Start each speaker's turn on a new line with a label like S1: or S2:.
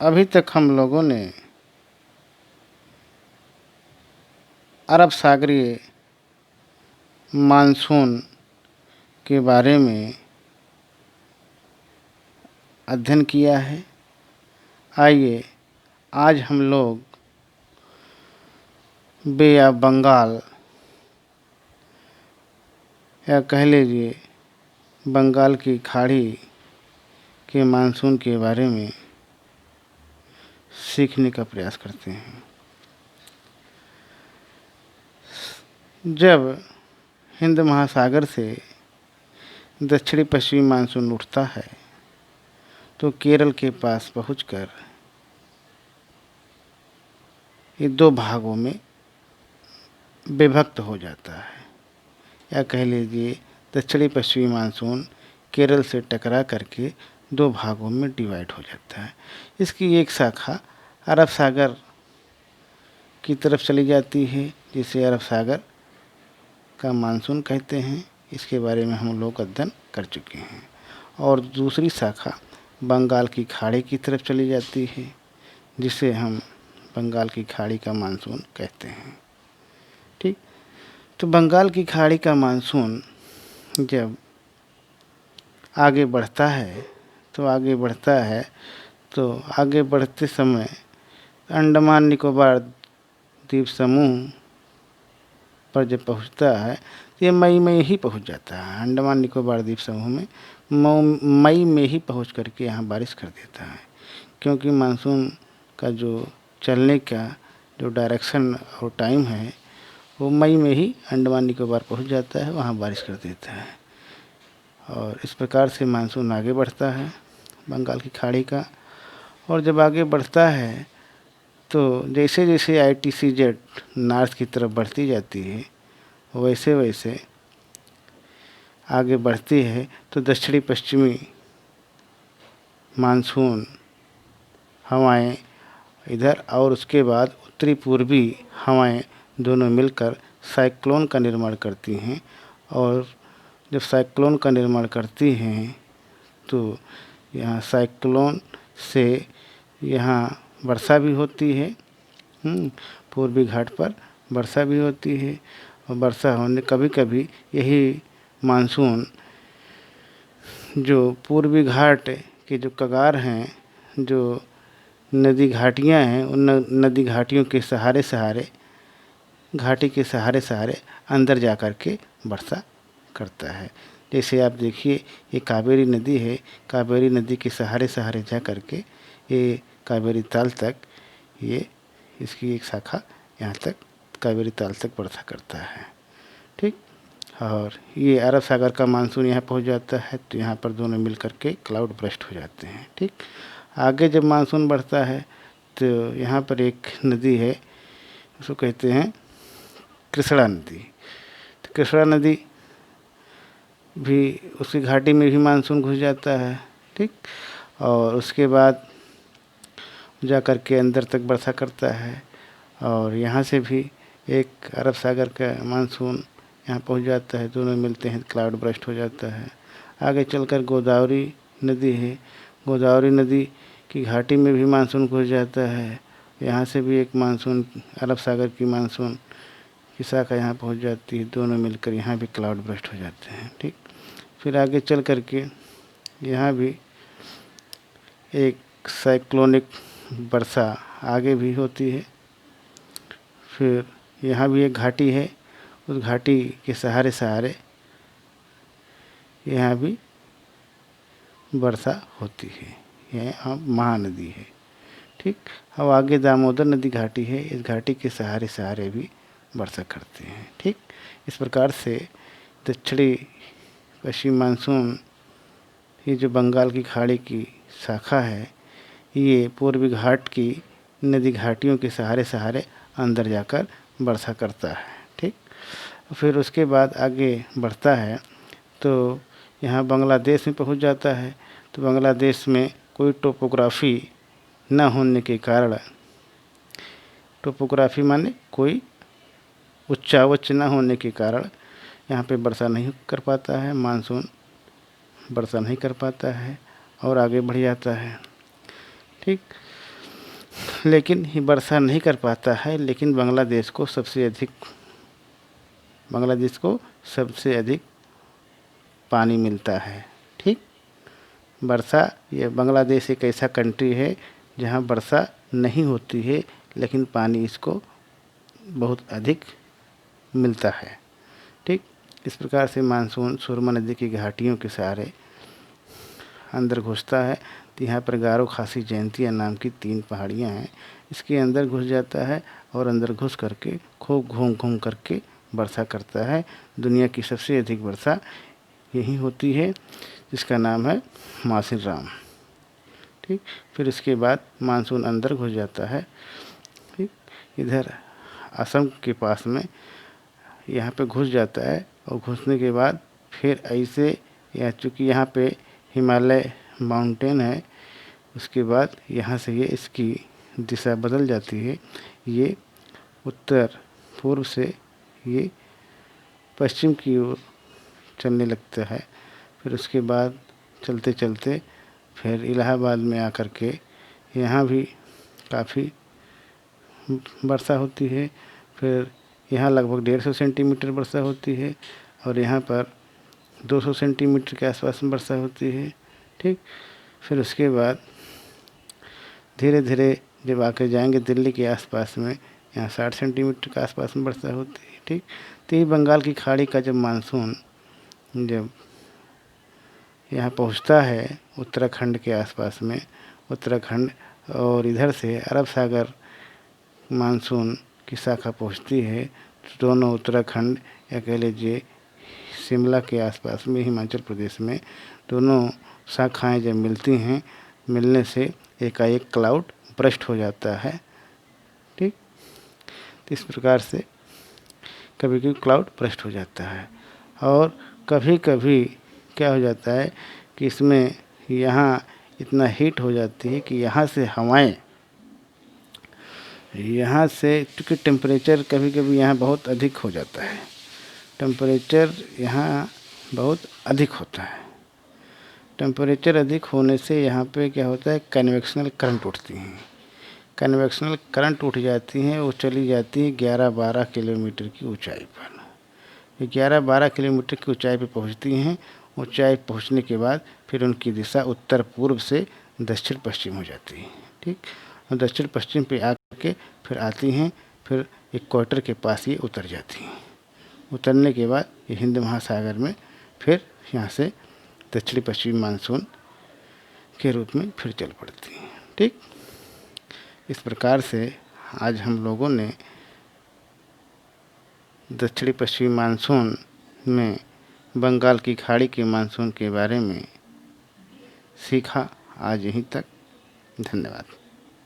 S1: अभी तक हम लोगों ने अरब सागरीय मानसून के बारे में अध्ययन किया है। आइए आज हम लोग बे ऑफ बंगाल या कह लीजिए बंगाल की खाड़ी के मानसून के बारे में सीखने का प्रयास करते हैं। जब हिंद महासागर से दक्षिणी पश्चिमी मानसून उठता है तो केरल के पास पहुंचकर ये दो भागों में विभक्त हो जाता है, या कह लीजिए दक्षिणी पश्चिमी मानसून केरल से टकरा करके दो भागों में डिवाइड हो जाता है। इसकी एक शाखा अरब सागर की तरफ चली जाती है, जिसे अरब सागर का मानसून कहते हैं। इसके बारे में हम लोग अध्ययन कर चुके हैं। और दूसरी शाखा बंगाल की खाड़ी की तरफ चली जाती है, जिसे हम बंगाल की खाड़ी का मानसून कहते हैं। ठीक, तो बंगाल की खाड़ी का मानसून जब आगे बढ़ता है तो आगे बढ़ते समय अंडमान निकोबार द्वीप समूह पर जब पहुंचता है तो ये मई में ही पहुंच जाता है। अंडमान निकोबार द्वीप समूह में मई में ही पहुंच करके यहाँ बारिश कर देता है, क्योंकि मानसून का जो चलने का जो डायरेक्शन और टाइम है वो मई में ही अंडमान निकोबार पहुंच जाता है, वहाँ बारिश कर देता है। और इस प्रकार से मानसून आगे बढ़ता है बंगाल की खाड़ी का। और जब आगे बढ़ता है तो जैसे जैसे ITCZ नॉर्थ की तरफ बढ़ती जाती है वैसे वैसे आगे बढ़ती है तो दक्षिणी पश्चिमी मानसून हवाएं इधर और उसके बाद उत्तरी पूर्वी हवाएं दोनों मिलकर साइक्लोन का निर्माण करती हैं। और जब साइक्लोन का निर्माण करती हैं तो यहाँ साइक्लोन से यहाँ वर्षा भी होती है। पूर्वी घाट पर वर्षा भी होती है। और वर्षा होने कभी कभी यही मानसून जो पूर्वी घाट के जो कगार हैं, जो नदी घाटियाँ हैं, उन नदी घाटियों के घाटी के सहारे अंदर जा कर के वर्षा करता है। जैसे आप देखिए ये कावेरी नदी है, कावेरी नदी के सहारे जा कर के ये कावेरी ताल तक ये इसकी एक शाखा यहाँ तक कावेरी ताल तक वर्षा करता है। ठीक, और ये अरब सागर का मानसून यहाँ पहुँच जाता है तो यहाँ पर दोनों मिल कर के क्लाउड बर्स्ट हो जाते हैं। ठीक, आगे जब मानसून बढ़ता है तो यहाँ पर एक नदी है, उसको कहते हैं कृष्णा नदी। तो कृष्णा नदी भी उसकी घाटी में भी मानसून घुस जाता है। ठीक, और उसके बाद जा कर के अंदर तक वर्षा करता है और यहाँ से भी एक अरब सागर का मानसून यहाँ पहुँच जाता है, दोनों मिलते हैं क्लाउड बर्स्ट हो जाता है। आगे चलकर गोदावरी नदी है, गोदावरी नदी की घाटी में भी मानसून घुस जाता है। यहाँ से भी एक मानसून अरब सागर की मानसून की शाखा यहाँ पहुँच जाती है, दोनों मिलकर यहाँ भी क्लाउड बर्स्ट हो जाते हैं। ठीक, फिर आगे चल कर के यहाँ भी एक साइक्लोनिक वर्षा आगे भी होती है। फिर यहाँ भी एक घाटी है, उस घाटी के सहारे यहाँ भी वर्षा होती है। यह महानदी है। ठीक, अब आगे दामोदर नदी घाटी है, इस घाटी के सहारे भी वर्षा करते हैं। ठीक, इस प्रकार से दक्षिणी पश्चिमी मानसून ये जो बंगाल की खाड़ी की शाखा है ये पूर्वी घाट की नदी घाटियों के सहारे अंदर जाकर वर्षा करता है। ठीक, फिर उसके बाद आगे बढ़ता है तो यहाँ बांग्लादेश में पहुँच जाता है। तो बांग्लादेश में कोई टोपोग्राफी न होने के कारण, टोपोग्राफी माने कोई उच्चावच न होने के कारण यहाँ पे वर्षा नहीं कर पाता है, मानसून वर्षा नहीं कर पाता है और आगे बढ़ जाता है। ठीक, लेकिन ये वर्षा नहीं कर पाता है, लेकिन बांग्लादेश को सबसे अधिक पानी मिलता है। ठीक, वर्षा, ये बांग्लादेश एक ऐसा कंट्री है जहाँ वर्षा नहीं होती है, लेकिन पानी इसको बहुत अधिक मिलता है। ठीक, इस प्रकार से मानसून सुरमा नदी की घाटियों के सहारे अंदर घुसता है। तो यहाँ पर गारो खासी जयंतिया नाम की 3 पहाड़ियाँ हैं, इसके अंदर घुस जाता है और अंदर घुस करके खूब घूम घूम करके वर्षा करता है। दुनिया की सबसे अधिक वर्षा यही होती है, जिसका नाम है मासिनराम। ठीक, फिर इसके बाद मानसून अंदर घुस जाता है। ठीक, इधर असम के पास में यहाँ पे घुस जाता है, और घुसने के बाद फिर ऐसे चूँकि यहाँ पे हिमालय माउंटेन है, उसके बाद यहाँ से ये इसकी दिशा बदल जाती है। ये उत्तर पूर्व से ये पश्चिम की ओर चलने लगता है। फिर उसके बाद चलते चलते फिर इलाहाबाद में आकर के यहाँ भी काफ़ी वर्षा होती है। फिर यहाँ लगभग 150 सेंटीमीटर वर्षा होती है, और यहाँ पर 200 सेंटीमीटर के आसपास में वर्षा होती है। ठीक, फिर उसके बाद धीरे धीरे जब आके जाएंगे दिल्ली के आसपास में, यहाँ 60 सेंटीमीटर के आसपास में वर्षा होती है। ठीक, तो ये बंगाल की खाड़ी का जब मानसून जब यहाँ पहुँचता है उत्तराखंड के आसपास में, उत्तराखंड और इधर से अरब सागर मानसून की शाखा पहुँचती है, तो दोनों उत्तराखंड या कह लीजिए शिमला के आसपास में हिमाचल प्रदेश में दोनों शाखाएं जब मिलती हैं, मिलने से एकाएक क्लाउड बर्स्ट हो जाता है। ठीक, तो इस प्रकार से कभी कभी क्लाउड बर्स्ट हो जाता है, और कभी कभी क्या हो जाता है कि इसमें यहाँ इतना हीट हो जाती है कि यहाँ से हवाएं, यहाँ से क्योंकि टेम्परेचर कभी कभी यहाँ बहुत अधिक हो जाता है, टेम्परेचर यहाँ बहुत अधिक होता है। टेम्परेचर अधिक होने से यहाँ पे क्या होता है, कन्वेक्शनल करंट उठती हैं। कन्वेक्शनल करंट उठ जाती हैं, वो चली जाती हैं 11-12 किलोमीटर की ऊंचाई पर। 11-12 किलोमीटर की ऊंचाई पे पहुँचती हैं। ऊंचाई पहुँचने के बाद फिर उनकी दिशा उत्तर पूर्व से दक्षिण पश्चिम हो जाती है। ठीक, और दक्षिण पश्चिम पे आकर के फिर आती हैं, फिर इक्वेटर के पास ये उतर जाती हैं। उतरने के बाद ये हिंद महासागर में फिर यहाँ से दक्षिणी पश्चिमी मानसून के रूप में फिर चल पड़ती हैं। ठीक, इस प्रकार से आज हम लोगों ने दक्षिणी पश्चिमी मानसून में बंगाल की खाड़ी के मानसून के बारे में सीखा। आज यहीं तक, धन्यवाद।